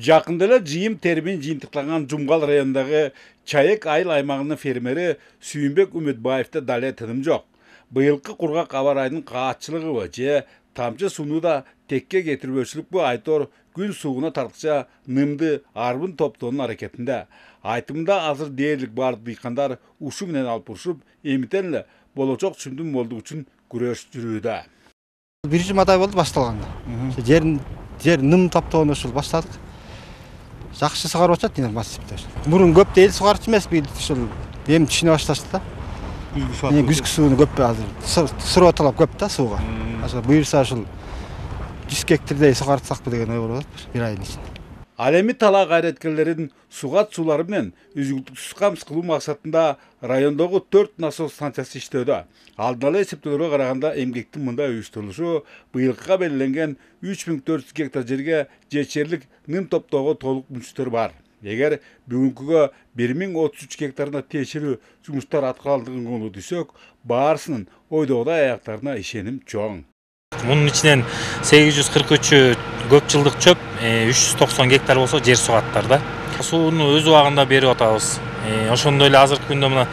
Жақында эле жыйым тербин жыйынтыкталган Жумгал районундагы Чайек айыл аймагынын фермери Сүйүнбек Үмүтбаевда дале тыным жок. Быйылкы кургак аба ырайынын каатчылыгыбы же тамчы сууну да текке кетирбөөчүлүкпү айтор күн сууна тарткыча нымды арбын топтоонун аракетинде. Айтымда азыр дээрлик бардык дыйкандар ушу менен алып урушуп, эмитен эле болочок чүмдүн молдугу үчүн күрөш жүрүүдө. Bir jumaday boldu baştalganda. Жер ным топтоону ушул баштадык. Жакшы сугарып атат динер массивде. Мурун көп дейт сугарчу эмес бийди ушул эми түшүнө башташты да. Күзгү сууну көп азыр. Суроо талап көп да сууга. Азыр буюрса ушул 100 гектардай сугарсакпы деген ой болуп атат бир айдын ичинде. Ал эми тала кайраткерлерин сугат суулары менен үзгүлтүксүз камсыз кылуу максатында райондогу 4 насос станциясы иштөөдө. Алдын ала эсептөөлөргө караганда эмгектин мындай уюштурулушу быйылкыга белгиленген 3400 гектар жерге жетишерлик ным топтоого толук мүчтөр бар. Эгер бүгүнкүгө 1033 гектарына тиешелүү жумуштар аткарылдыгын көңүл дүйсөк, баарысынын ойдогудай аяктарына ишеним чоң. Bunun içinden 843 көп жылдык чөп, 390 гектар болсо жер сугаттарда. Сууну өз убагында берип атабыз. Ошондой эле азыркы күндө мына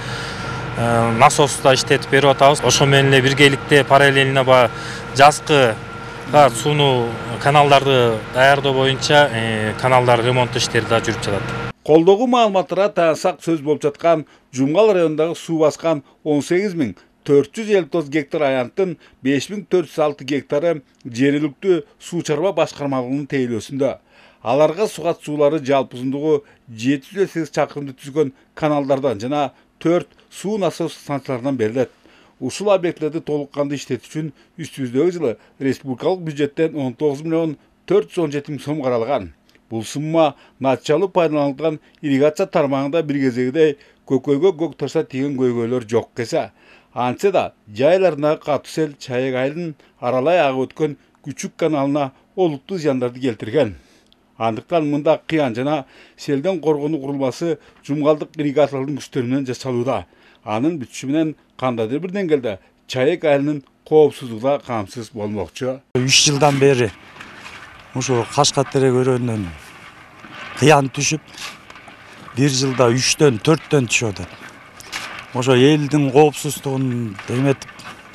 насоста иштетип берип атабыз. Ошо менен эле биргеликте параллельно жазкы сууну каналдарды даярдоо боюнча каналдар ремонт иштери да жүрүп жатат. Колдогу маалыматтарга таянсак сөз болуп жаткан Жумгал районундагы суу баскан 18459 гектар аянттын 5406 гектары жергиликтүү суу чарба башкармалыгынын тейлөөсүндө. Аларга сугат суулары жалпы узундугу 708 чакырымды түзгөн каналдардан жана 4 суу насос станцияларынан берилет. Ушул объектилерди толук кандуу иштетүү үчүн үстүбүздөгү жылы республикалык бюджеттен 19 миллион 417 миң сом каралган. Бул сумма началуу пайдаланылган ирригация тармагында бир кезегидей көкөйгө көк таша тийген көйгөйлөр жок кесе. Антсе да жайларындагы катуу сел Чайек айылын аралай агып өткөн Күчүк каналына олуттуу зыяндарды келтирген. Андыктан мында кыян жана селден коргонуу курулмасы Жумгалдык ирригаторлордун күчтөрү менен жасалууда. Анын бүтүшү менен кандайдыр бир деңгээлде Чайек айылынын коопсуздугу да камсыз болмокчу. 3 жылдан бери ушу Кашкат терек өрөөнүнөн кыян түшүп, bir жылда 3-төн 4-төн түшүп атат. Ошо элдин коопсуздугун эметип,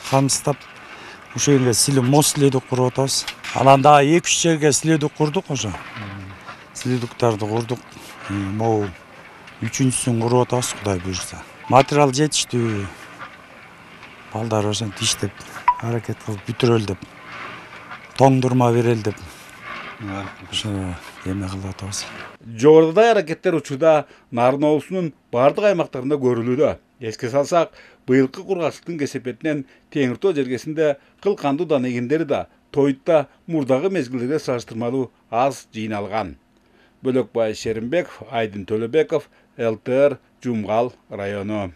камсыздап, ошо жерге силүү мост силүүдүк куруп атабыз. Анан дагы 2-3 жерге силүүдүк курдук ошо. Силүүдүктарды курдук. Могу 3-үнчүсүн куруп атабыз, Кудай буйрса. Материал жетиштүү. Балдар ошентип иштеп, аракет кылып бүтүрөлү деп. Тоңдурма берели деп. Ошо эме кылып атабыз. Жогорудагы аракеттер учурда Нарын облусунун бардык аймактарында көрүлүүдө. Эске салсак, быйылкы кургакчылыктын кесепетинен Теңир Тоо жергесинде кылкандуу дан эгендери да Тойтта мурдагы мезгилдерге салыштырмалуу аз жыйналган. Бөлөкбай Шеримбеков, Айдын Төлөбеков, ЛТР, Жумгал району.